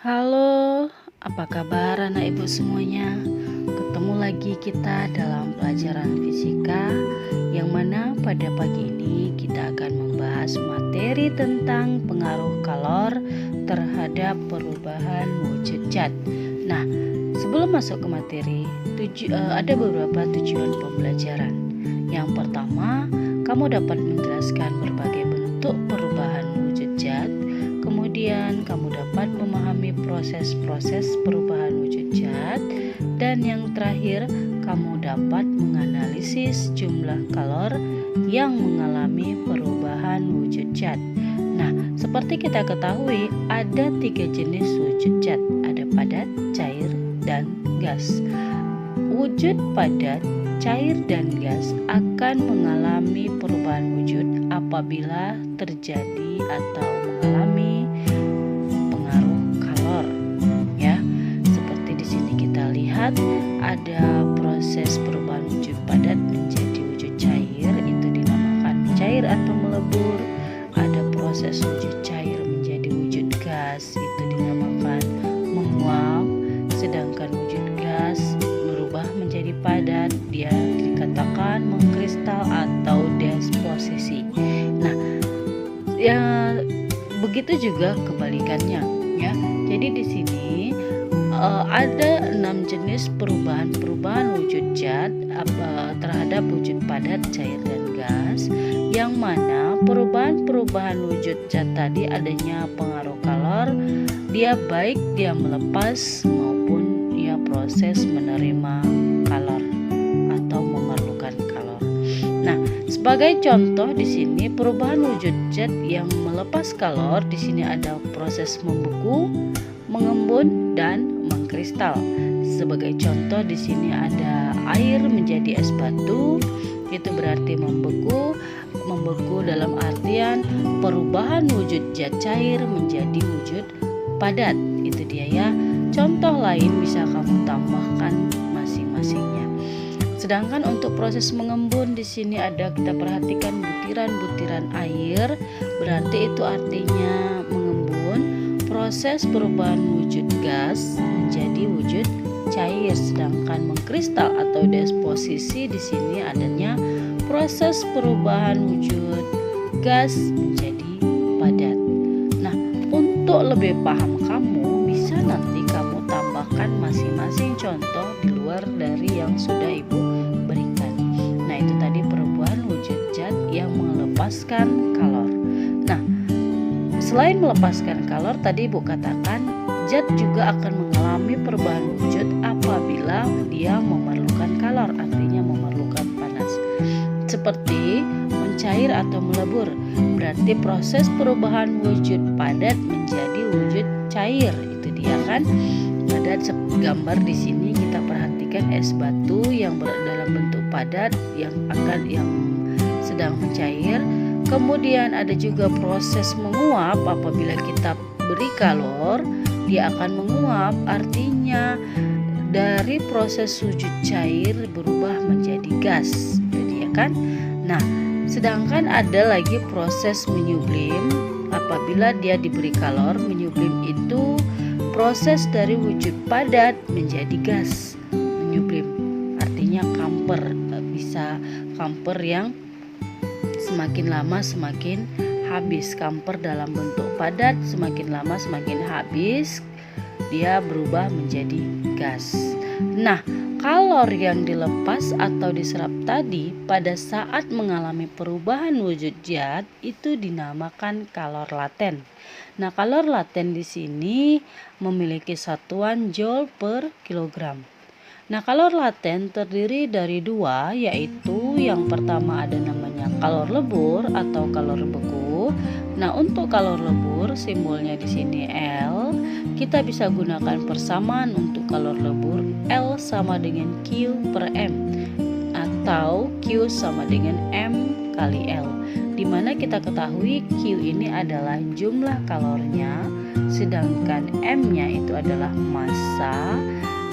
Halo, apa kabar anak ibu semuanya? Ketemu lagi kita dalam pelajaran fisika, yang mana pada pagi ini kita akan membahas materi tentang pengaruh kalor terhadap perubahan wujud zat. Nah, sebelum masuk ke materi, ada beberapa tujuan pembelajaran. Yang pertama, kamu dapat menjelaskan berbagai bentuk perubahan wujud zat. Kemudian kamu dapat memahami proses-proses perubahan wujud zat, dan yang terakhir kamu dapat menganalisis jumlah kalor yang mengalami perubahan wujud zat. Nah, seperti kita ketahui ada 3 jenis wujud zat, ada padat, cair, dan gas. Wujud padat, cair, dan gas akan mengalami perubahan wujud apabila terjadi atau mengalami pengaruh kalor, ya. Seperti di sini kita lihat ada proses perubahan wujud padat menjadi wujud cair, itu dinamakan cair atau melebur. Ada proses wujud cair menjadi wujud gas, itu dinamakan menguap. Sedangkan wujud gas berubah menjadi padat, dia dikatakan mengkristal atau deposisi. Nah, ya begitu juga kebalikannya, ya. Jadi di sini ada 6 jenis perubahan wujud zat terhadap wujud padat, cair, dan gas, yang mana perubahan wujud zat tadi adanya pengaruh kalor, dia baik dia melepas maupun dia proses menerima kalor atau memerlukan kalor. Nah, sebagai contoh di sini perubahan wujud zat yang melepas kalor, di sini ada proses membeku, mengembun, dan mengkristal. Sebagai contoh di sini ada air menjadi es batu, itu berarti membeku dalam artian perubahan wujud zat cair menjadi wujud padat. Itu dia, ya. Contoh lain bisa kamu tambahkan masing-masingnya. Sedangkan untuk proses mengembun di sini ada, kita perhatikan butiran-butiran air, berarti itu artinya mengembun. Proses perubahan wujud gas menjadi wujud cair, sedangkan mengkristal atau deposisi di sini adanya proses perubahan wujud gas menjadi padat. Nah, untuk lebih paham kamu bisa nanti kamu tambahkan masing-masing contoh di luar dari yang sudah ibu berikan. Nah, itu tadi perubahan wujud zat yang melepaskan kalor. Nah, selain melepaskan kalor, tadi ibu katakan zat juga akan mengalami perubahan wujud apabila dia memerlukan kalor, artinya memerlukan panas. Seperti mencair atau melebur, berarti proses perubahan wujud padat menjadi wujud cair. Itu dia, kan? Ada gambar di sini, kita perhatikan es batu yang dalam bentuk padat yang sedang mencair. Kemudian ada juga proses menguap, apabila kita beri kalor dia akan menguap, artinya dari proses wujud cair berubah menjadi gas. Jadi, ya kan? Nah, sedangkan ada lagi proses menyublim, apabila dia diberi kalor. Menyublim itu proses dari wujud padat menjadi gas. Menyublim artinya kamper, bisa kamper yang semakin lama semakin habis. Kamper dalam bentuk padat semakin lama semakin habis, dia berubah menjadi gas. Nah, kalor yang dilepas atau diserap tadi pada saat mengalami perubahan wujud zat itu dinamakan kalor laten. Nah, kalor laten di sini memiliki satuan joule per kilogram. Nah, kalor laten terdiri dari 2, yaitu yang pertama ada namanya kalor lebur atau kalor beku. Nah, untuk kalor lebur simbolnya di sini L. Kita bisa gunakan persamaan untuk kalor lebur, L sama dengan Q per M atau Q sama dengan M kali L, dimana kita ketahui Q ini adalah jumlah kalornya, sedangkan M-nya itu adalah massa,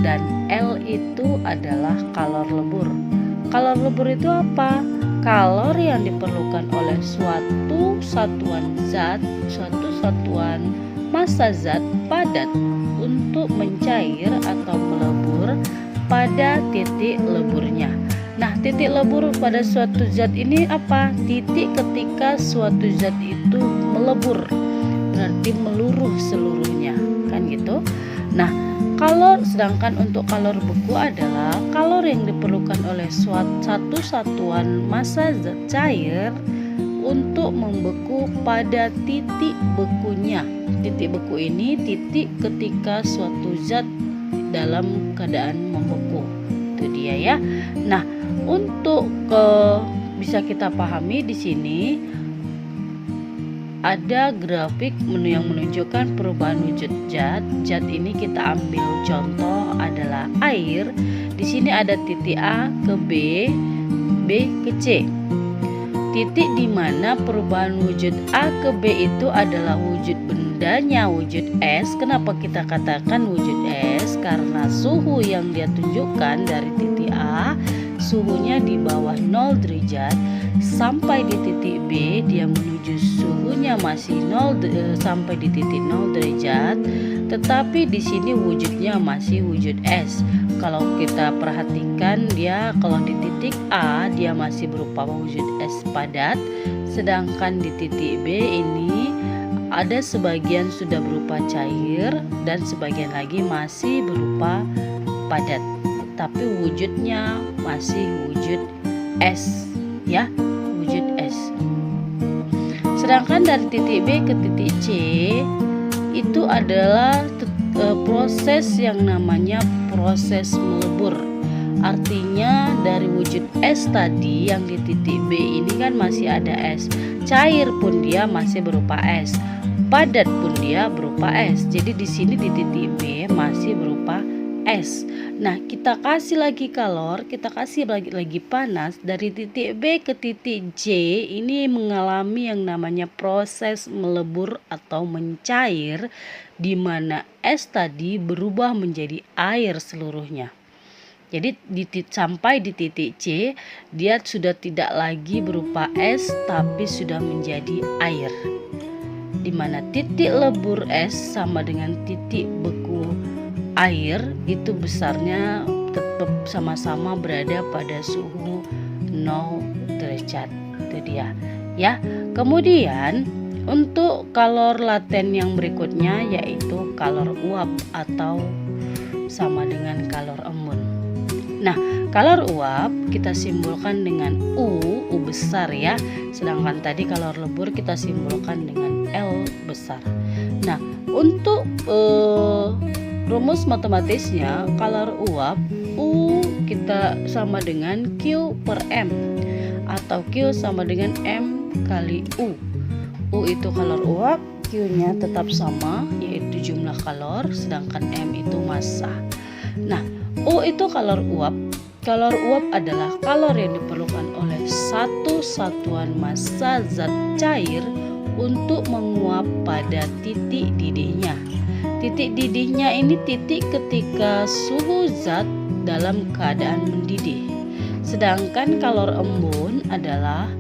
dan L itu adalah kalor lebur. Kalor lebur itu apa? Kalor yang diperlukan oleh suatu satuan zat, suatu satuan massa zat padat untuk mencair atau melebur pada titik leburnya. Nah, titik lebur pada suatu zat ini apa? Titik ketika suatu zat itu melebur, berarti meluruh seluruhnya, kan gitu. Nah, sedangkan untuk kalor beku adalah kalor yang diperlukan oleh satu satuan massa zat cair untuk membeku pada titik bekunya. Titik beku ini titik ketika suatu zat dalam keadaan membeku. Itu dia ya. Nah, untuk bisa kita pahami di sini ada grafik yang menunjukkan perubahan wujud zat. Zat ini kita ambil contoh adalah air. Di sini ada titik A ke B, B ke C. Titik di mana perubahan wujud A ke B itu adalah wujud bendanya, wujud es. Kenapa kita katakan wujud es? Karena suhu yang dia tunjukkan dari titik A, suhunya di bawah 0 derajat, sampai di titik B dia menuju suhunya masih 0 sampai di titik 0 derajat, tetapi di sini wujudnya masih wujud es. Kalau kita perhatikan dia kalau di titik A dia masih berupa wujud es padat, sedangkan di titik B ini ada sebagian sudah berupa cair dan sebagian lagi masih berupa padat, tapi wujudnya masih wujud es ya, wujud es. Sedangkan dari titik B ke titik C itu adalah proses yang namanya proses melebur. Artinya dari wujud es tadi yang di titik B ini kan masih ada es, cair pun dia masih berupa es, padat pun dia berupa es. Jadi di sini di titik B masih berupa es. Nah, kita kasih lagi kalor, kita kasih lagi panas dari titik B ke titik J, ini mengalami yang namanya proses melebur atau mencair, di mana es tadi berubah menjadi air seluruhnya. Jadi sampai di titik C dia sudah tidak lagi berupa es tapi sudah menjadi air, di mana titik lebur es sama dengan titik beku air itu besarnya tetap sama-sama berada pada suhu 0 derajat. Itu dia ya. Kemudian untuk kalor laten yang berikutnya yaitu kalor uap atau sama dengan kalor embun. Nah, kalor uap kita simbolkan dengan U besar ya. Sedangkan tadi kalor lebur kita simbolkan dengan L besar. Nah, untuk rumus matematisnya kalor uap U kita sama dengan Q per M atau Q sama dengan M kali U. U itu kalor uap, Q-nya tetap sama yaitu jumlah kalor, sedangkan M itu massa. Nah, U itu kalor uap. Kalor uap adalah kalor yang diperlukan oleh satu satuan massa zat cair untuk menguap pada titik didihnya. Titik didihnya ini titik ketika suhu zat dalam keadaan mendidih. Sedangkan kalor embun adalah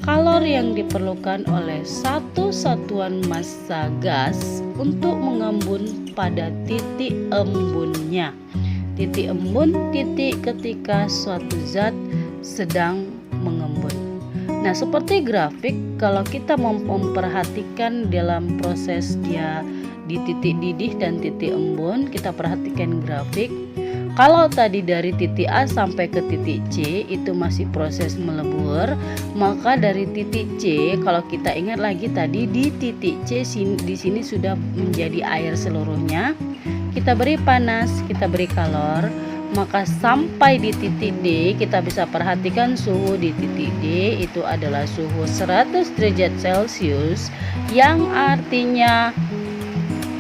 kalor yang diperlukan oleh satu satuan massa gas untuk mengembun pada titik embunnya. Titik embun titik ketika suatu zat sedang mengembun. Nah, seperti grafik kalau kita memperhatikan dalam proses dia di titik didih dan titik embun, kita perhatikan grafik. Kalau tadi dari titik A sampai ke titik C itu masih proses melebur, maka dari titik C kalau kita ingat lagi tadi di titik C di sini sudah menjadi air seluruhnya. Kita beri panas, kita beri kalor, maka sampai di titik D kita bisa perhatikan suhu di titik D itu adalah suhu 100 derajat Celcius, yang artinya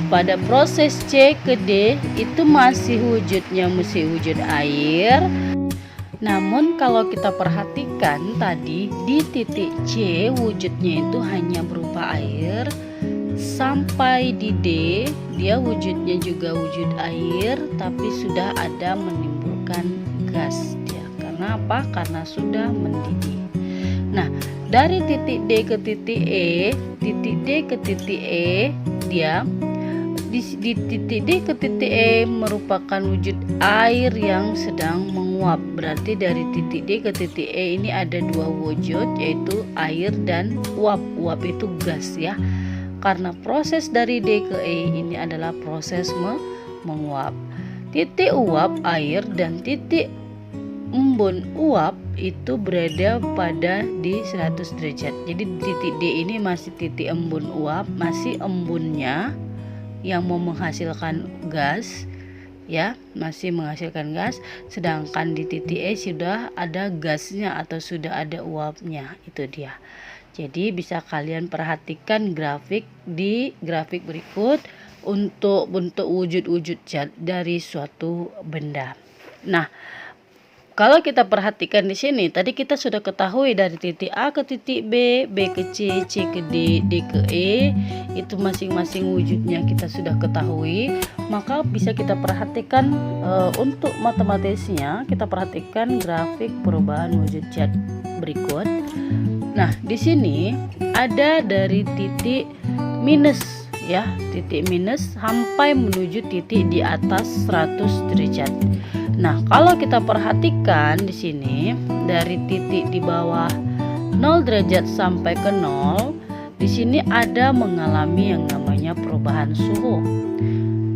pada proses C ke D itu masih wujudnya wujud air. Namun kalau kita perhatikan tadi di titik C wujudnya itu hanya berupa air, sampai di D dia wujudnya juga wujud air tapi sudah ada menimbulkan gas dia. Karena apa? Karena sudah mendidih. Nah, dari titik D ke titik E, titik D ke titik E dia di titik D ke titik E merupakan wujud air yang sedang menguap. Berarti dari titik D ke titik E ini ada dua wujud, yaitu air dan uap. Uap itu gas ya. Karena proses dari D ke E ini adalah proses menguap. Titik uap air dan titik embun uap itu berada pada di 100 derajat. Jadi titik D ini masih titik embun uap, masih embunnya yang mau menghasilkan gas ya, masih menghasilkan gas, sedangkan di titik E sudah ada gasnya atau sudah ada uapnya. Itu dia. Jadi bisa kalian perhatikan grafik di grafik berikut untuk bentuk wujud-wujud zat dari suatu benda. Nah, kalau kita perhatikan di sini, tadi kita sudah ketahui dari titik A ke titik B, B ke C, C ke D, D ke E, itu masing-masing wujudnya kita sudah ketahui. Maka bisa kita perhatikan untuk matematisnya, kita perhatikan grafik perubahan wujud zat berikut. Nah, di sini ada dari titik minus ya, titik minus sampai menuju titik di atas 100 derajat. Nah, kalau kita perhatikan di sini dari titik di bawah 0 derajat sampai ke 0, di sini ada mengalami yang namanya perubahan suhu.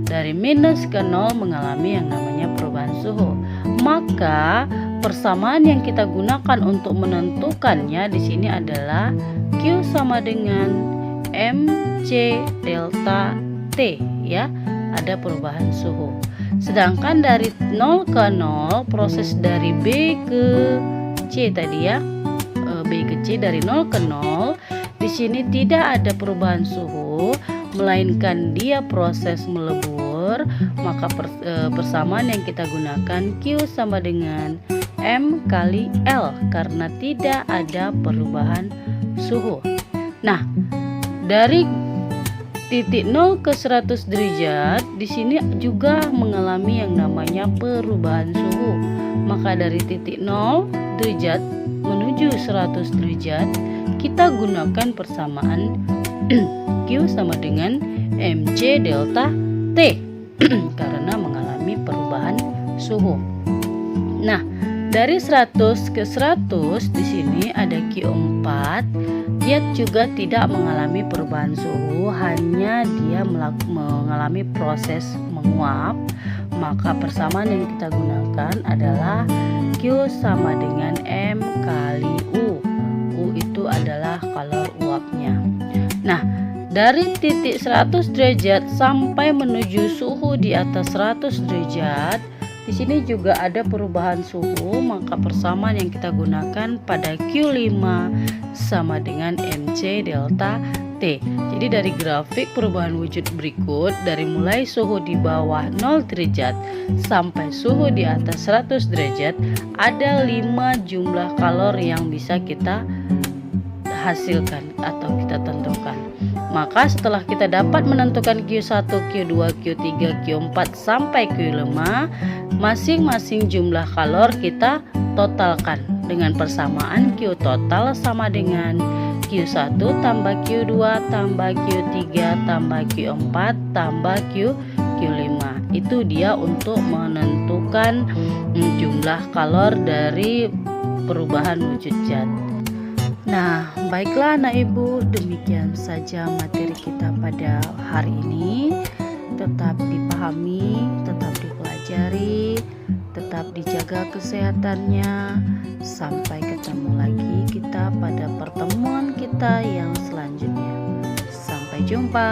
Dari minus ke 0 mengalami yang namanya perubahan suhu. Maka persamaan yang kita gunakan untuk menentukannya di sini adalah Q sama dengan MC delta T ya, ada perubahan suhu. Sedangkan dari 0 ke 0 proses dari B ke C tadi ya, B ke C dari 0 ke 0, di sini tidak ada perubahan suhu, melainkan dia proses melebur. Maka persamaan yang kita gunakan Q sama dengan M kali L karena tidak ada perubahan suhu. Nah, dari titik 0 ke 100 derajat di sini juga mengalami yang namanya perubahan suhu. Maka dari titik 0 derajat menuju 100 derajat kita gunakan persamaan Q sama dengan MC delta T karena mengalami perubahan suhu. Nah, dari 100 ke 100 di sini ada Q4. Dia juga tidak mengalami perubahan suhu, hanya dia mengalami proses menguap. Maka persamaan yang kita gunakan adalah Q sama dengan M kali U. U itu adalah kalor uapnya. Nah, dari titik 100 derajat sampai menuju suhu di atas 100 derajat, di sini juga ada perubahan suhu, maka persamaan yang kita gunakan pada Q5 sama dengan MC delta T. Jadi dari grafik perubahan wujud berikut, dari mulai suhu di bawah 0 derajat sampai suhu di atas 100 derajat, ada 5 jumlah kalor yang bisa kita hasilkan atau kita tentukan. Maka setelah kita dapat menentukan Q1, Q2, Q3, Q4 sampai Q5, masing-masing jumlah kalor kita totalkan dengan persamaan Q total sama dengan Q1 tambah Q2 tambah Q3 tambah Q4 tambah Q5. Itu dia untuk menentukan jumlah kalor dari perubahan wujud zat. Nah, baiklah anak ibu, demikian saja materi kita pada hari ini. Tetap dipahami, tetap dipelajari, tetap dijaga kesehatannya. Sampai ketemu lagi kita pada pertemuan kita yang selanjutnya. Sampai jumpa.